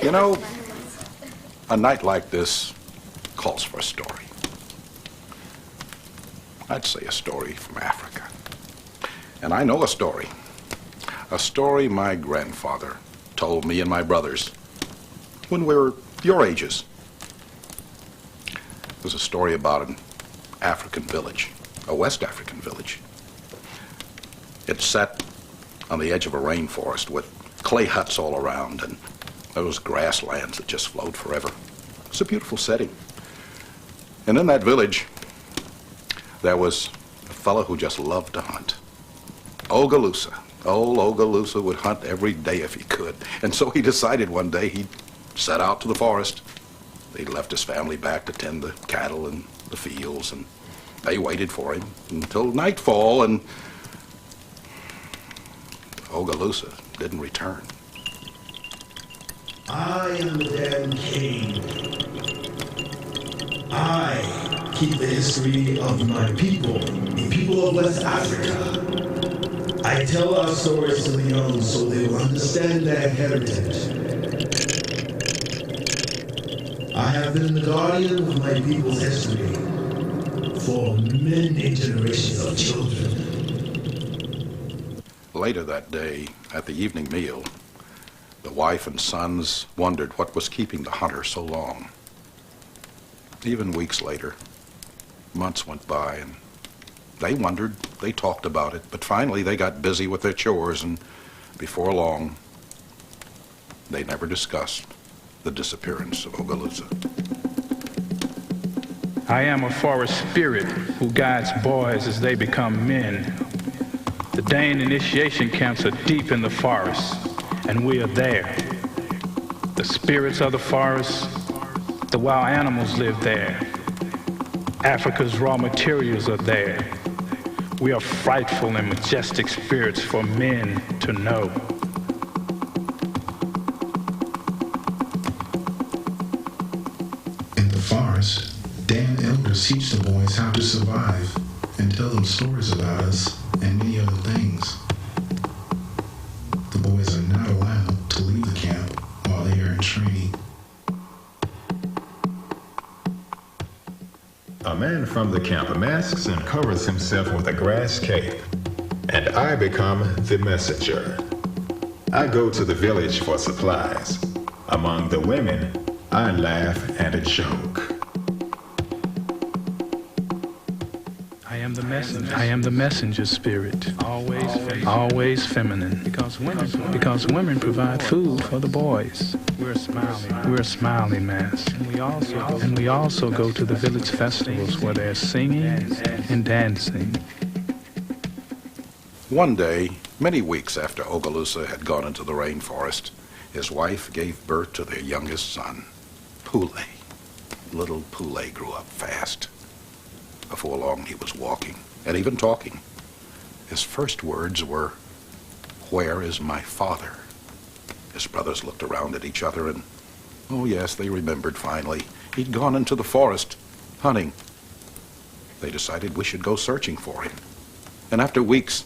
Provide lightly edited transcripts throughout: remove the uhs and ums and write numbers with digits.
You know, a night like this calls for a story. I'd say a story from Africa. And I know a story. A story my grandfather told me and my brothers when we were your ages. It was a story about an African village, a West African village. It sat on the edge of a rainforest with clay huts all around and those grasslands that just flowed forever. It's a beautiful setting. And in that village, there was a fellow who just loved to hunt. Ogalusa. Old Ogalusa would hunt every day if he could. And so he decided one day he'd set out to the forest. He'd left his family back to tend the cattle and the fields, and they waited for him until nightfall, and Ogalusa didn't return. I am the damn king. I keep the history of my people, the people of West Africa. I tell our stories to the young so they will understand their heritage. I have been the guardian of my people's history for many generations of children. Later that day, at the evening meal, the wife and sons wondered what was keeping the hunter so long. Even weeks later, months went by, and they wondered, they talked about it, but finally they got busy with their chores, and before long, they never discussed the disappearance of Ogalusa. I am a forest spirit who guides boys as they become men. The Dane initiation camps are deep in the forest, and we are there. The spirits of the forest, the wild animals live there. Africa's raw materials are there. We are frightful and majestic spirits for men to know. In the forest, damn elders teach the boys how to survive and tell them stories about us and many other things. The boys are not allowed to leave the camp while they are in training. A man from the camp masks and covers himself with a grass cape, and I become the messenger. I go to the village for supplies. Among the women, I laugh and joke. I am the messenger spirit, always feminine. Because women provide food for the boys. We're a smiling mask. And we also go to the village festivals where there's singing and dancing. One day, many weeks after Ogalusa had gone into the rainforest, his wife gave birth to their youngest son, Pule. Little Pule grew up fast. Before long, he was walking and even talking. His first words were, "Where is my father?" His brothers looked around at each other and, oh yes, they remembered finally. He'd gone into the forest, hunting. They decided we should go searching for him. And after weeks,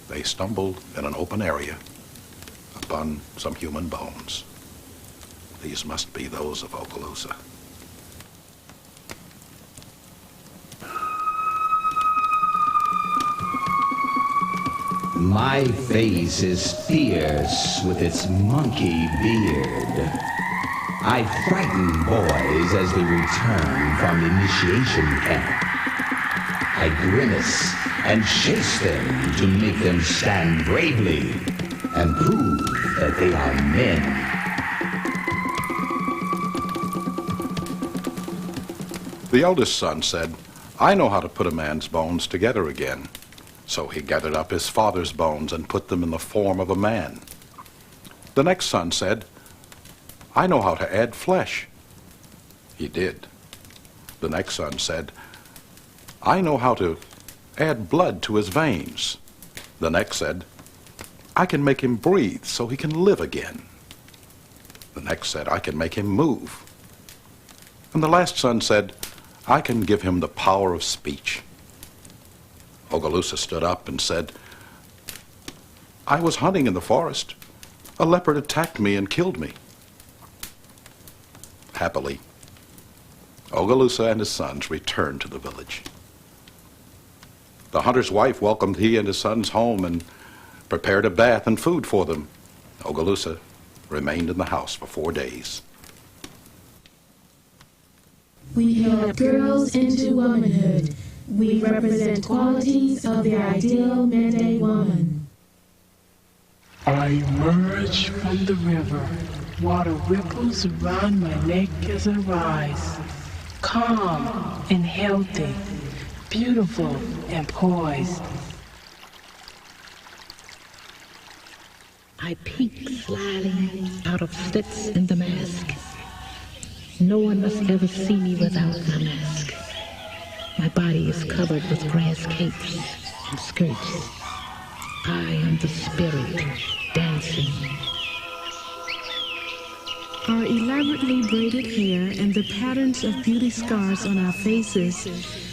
they stumbled in an open area upon some human bones. These must be those of Ogalusa. My face is fierce with its monkey beard. I frighten boys as they return from initiation camp. I grimace and chase them to make them stand bravely and prove that they are men. The eldest son said, "I know how to put a man's bones together again." So he gathered up his father's bones and put them in the form of a man. The next son said, "I know how to add flesh." He did. The next son said, "I know how to add blood to his veins." The next said, "I can make him breathe so he can live again." The next said, "I can make him move." And the last son said, "I can give him the power of speech." Ogalusa stood up and said, "I was hunting in the forest. A leopard attacked me and killed me. happily, Ogalusa and his sons returned to the village. The hunter's wife welcomed he and his sons home and prepared a bath and food for them. Ogalusa remained in the house for 4 days. We help girls into womanhood. We represent qualities of the ideal Mende woman. I emerge from the river. Water ripples around my neck as I rise. Calm and healthy, beautiful and poised. I peek slyly out of slits in the mask. No one must ever see me without my mask. My body is covered with grass capes and skirts. I am the spirit dancing. Our elaborately braided hair and the patterns of beauty scars on our faces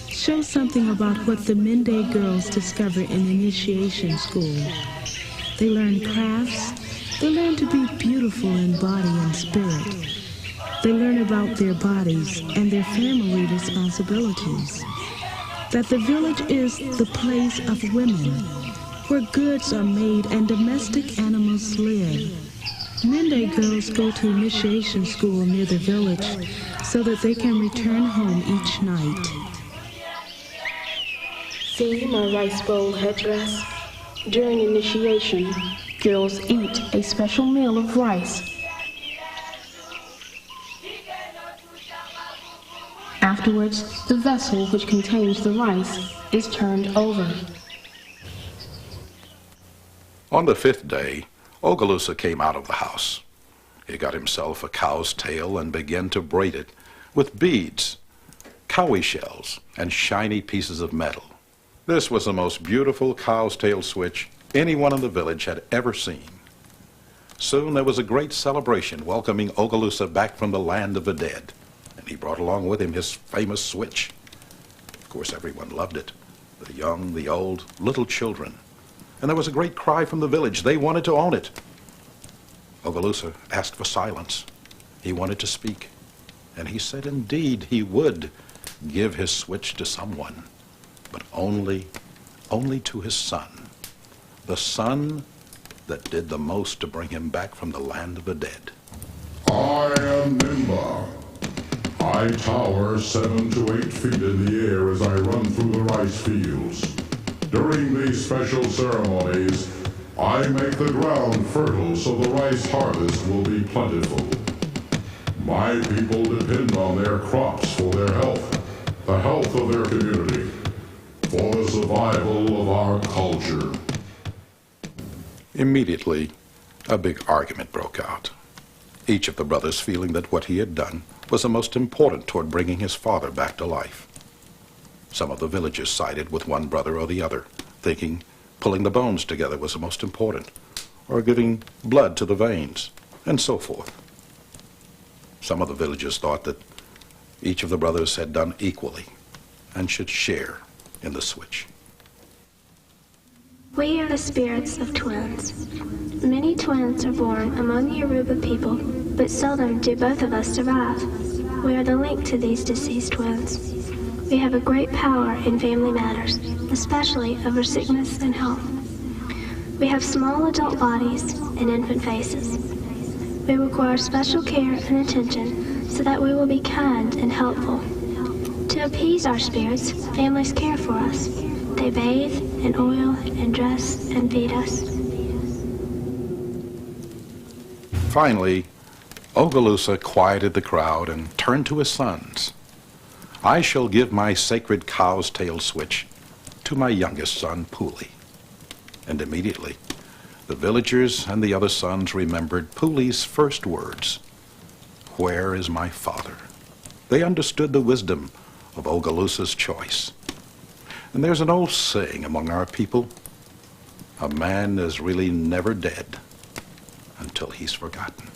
show something about what the Mende girls discover in initiation school. They learn crafts. They learn to be beautiful in body and spirit. They learn about their bodies and their family responsibilities. That the village is the place of women, where goods are made and domestic animals live. Mende girls go to initiation school near the village so that they can return home each night. See my rice bowl headdress? During initiation, girls eat a special meal of rice. Afterwards, the vessel which contains the rice is turned over. On the 5th day, Ogalusa came out of the house. He got himself a cow's tail and began to braid it with beads, cowrie shells, and shiny pieces of metal. This was the most beautiful cow's tail switch anyone in the village had ever seen. Soon there was a great celebration welcoming Ogalusa back from the land of the dead, and he brought along with him his famous switch. Of course, everyone loved it, the young, the old, little children. And there was a great cry from the village. They wanted to own it. Ogalusa asked for silence. He wanted to speak, and he said indeed he would give his switch to someone, but only to his son, the son that did the most to bring him back from the land of the dead. I am Nimba. I tower 7 to 8 feet in the air as I run through the rice fields. During these special ceremonies, I make the ground fertile so the rice harvest will be plentiful. My people depend on their crops for their health, the health of their community, for the survival of our culture. Immediately, a big argument broke out, each of the brothers feeling that what he had done was the most important toward bringing his father back to life. Some of the villagers sided with one brother or the other, thinking pulling the bones together was the most important, or giving blood to the veins, and so forth. Some of the villagers thought that each of the brothers had done equally and should share in the switch. We are the spirits of twins. Many twins are born among the Yoruba people, but seldom do both of us survive. We are the link to these deceased twins. We have a great power in family matters, especially over sickness and health. We have small adult bodies and infant faces. We require special care and attention so that we will be kind and helpful. To appease our spirits, families care for us. They bathe and oil and dress and feed us. Finally, Ogalusa quieted the crowd and turned to his sons. I shall give my sacred cow's tail switch to my youngest son, Puli. And immediately, the villagers and the other sons remembered Puli's first words, "Where is my father?" They understood the wisdom of Ogalusa's choice. And there's an old saying among our people, a man is really never dead until he's forgotten.